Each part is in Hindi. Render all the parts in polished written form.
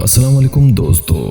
अस्सलाम वालेकुम दोस्तों,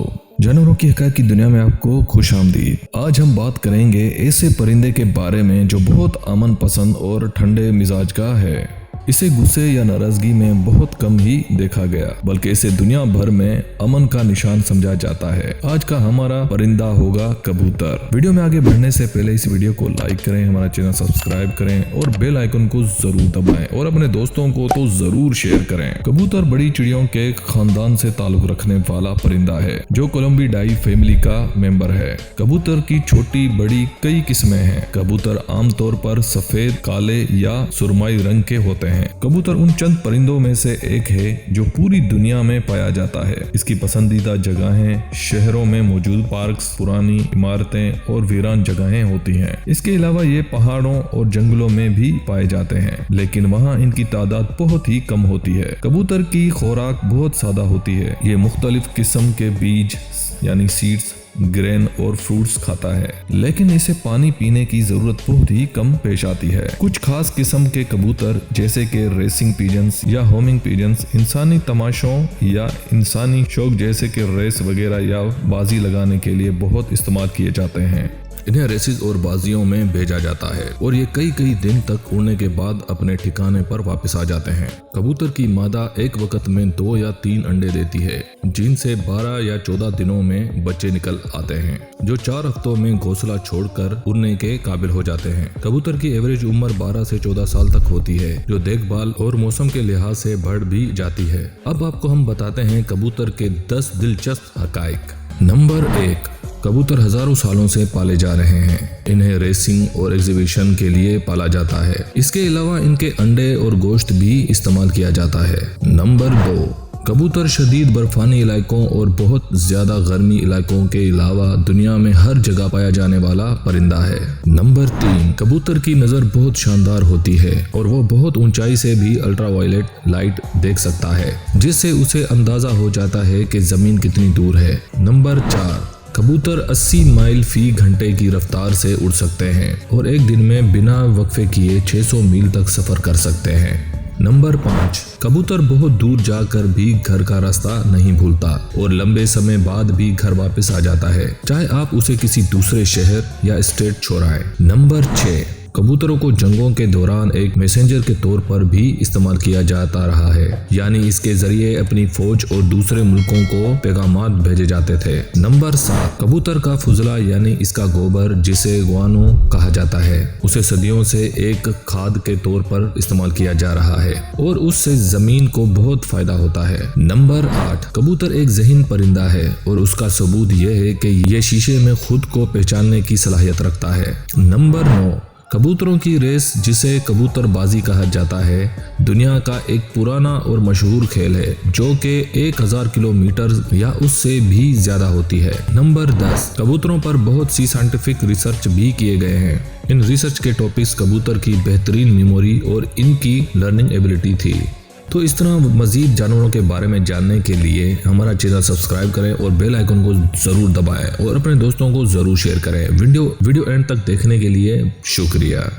जानवरों की हक़ाइक़ की दुनिया में आपको खुश आमदीद। आज हम बात करेंगे ऐसे परिंदे के बारे में जो बहुत अमन पसंद और ठंडे मिजाज का है। इसे गुस्से या नाराजगी में बहुत कम ही देखा गया, बल्कि इसे दुनिया भर में अमन का निशान समझा जाता है। आज का हमारा परिंदा होगा कबूतर। वीडियो में आगे बढ़ने से पहले इस वीडियो को लाइक करें, हमारा चैनल सब्सक्राइब करें और बेल आइकन को जरूर दबाएं और अपने दोस्तों को तो जरूर शेयर करें। कबूतर बड़ी चिड़ियों के खानदान से ताल्लुक रखने वाला परिंदा है जो कोलम्बिडाई फैमिली का मेंबर है। कबूतर की छोटी बड़ी कई किस्में हैं। कबूतर आमतौर पर सफेद, काले या सुरमई रंग के होते हैं। कबूतर उन चंद परिंदों में से एक है जो पूरी दुनिया में पाया जाता है। इसकी पसंदीदा जगहें शहरों में मौजूद पार्क्स, पुरानी इमारतें और वीरान जगहें होती हैं। इसके अलावा ये पहाड़ों और जंगलों में भी पाए जाते हैं, लेकिन वहाँ इनकी तादाद बहुत ही कम होती है। कबूतर की खुराक बहुत सादा होती है। ये मुख्तलिफ किस्म के बीज यानी सीड्स, ग्रेन और फ्रूट्स खाता है, लेकिन इसे पानी पीने की जरूरत बहुत ही कम पेश आती है। कुछ खास किस्म के कबूतर जैसे कि रेसिंग पिजन्स या होमिंग पिजन्स इंसानी तमाशों या इंसानी शौक जैसे कि रेस वगैरह या बाजी लगाने के लिए बहुत इस्तेमाल किए जाते हैं। इन्हें रेसेस और बाजियों में भेजा जाता है और ये कई दिन तक उड़ने के बाद अपने ठिकाने पर वापस आ जाते हैं। कबूतर की मादा एक वक्त में 2 या 3 अंडे देती है, जिनसे 12 या 14 दिनों में बच्चे निकल आते हैं, जो 4 हफ्तों में घोंसला छोड़कर उड़ने के काबिल हो जाते हैं। कबूतर की एवरेज उम्र 12 से 14 साल तक होती है, जो देखभाल और मौसम के लिहाज से बढ़ भी जाती है। अब आपको हम बताते हैं कबूतर के 10 दिलचस्प हक़ाइक़। नंबर 1, कबूतर हजारों सालों से पाले जा रहे हैं। इन्हें रेसिंग और एग्जीबिशन के लिए पाला जाता है। इसके अलावा इनके अंडे और गोश्त भी इस्तेमाल किया जाता है। नंबर 2, कबूतर शदीद बर्फानी इलाकों और बहुत ज्यादा गर्मी इलाकों के अलावा दुनिया में हर जगह पाया जाने वाला परिंदा है। नंबर 3, कबूतर की नज़र बहुत शानदार होती है और वो बहुत ऊंचाई से भी अल्ट्रावायलेट लाइट देख सकता है, जिससे उसे अंदाजा हो जाता है कि जमीन कितनी दूर है। नंबर 4, कबूतर 80 माइल फी घंटे की रफ्तार से उड़ सकते हैं और एक दिन में बिना वक्फे किए 600 मील तक सफर कर सकते हैं। नंबर 5, कबूतर बहुत दूर जाकर भी घर का रास्ता नहीं भूलता और लंबे समय बाद भी घर वापस आ जाता है, चाहे आप उसे किसी दूसरे शहर या स्टेट छोड़ाएं। नंबर 6, कबूतरों को जंगों के दौरान एक मैसेंजर के तौर पर भी इस्तेमाल किया जाता रहा है, यानी इसके जरिए अपनी फौज और दूसरे मुल्कों को पैगामात भेजे जाते थे। नंबर 7, कबूतर का फुजला यानी इसका गोबर, जिसे गुआनो कहा जाता है, उसे सदियों से एक खाद के तौर पर इस्तेमाल किया जा रहा है और उससे जमीन को बहुत फायदा होता है। नंबर 8, कबूतर एक ज़हीन परिंदा है और उसका सबूत यह है कि ये शीशे में खुद को पहचानने की सलाहियत रखता है। नंबर 9, कबूतरों की रेस, जिसे कबूतरबाजी कहा जाता है, दुनिया का एक पुराना और मशहूर खेल है जो कि 1000 किलोमीटर या उससे भी ज्यादा होती है। नंबर 10, कबूतरों पर बहुत सी साइंटिफिक रिसर्च भी किए गए हैं। इन रिसर्च के टॉपिक्स कबूतर की बेहतरीन मेमोरी और इनकी लर्निंग एबिलिटी थी। तो इस तरह मजीद जानवरों के बारे में जानने के लिए हमारा चैनल सब्सक्राइब करें और बेल आइकन को जरूर दबाएं और अपने दोस्तों को जरूर शेयर करें। वीडियो एंड तक देखने के लिए शुक्रिया।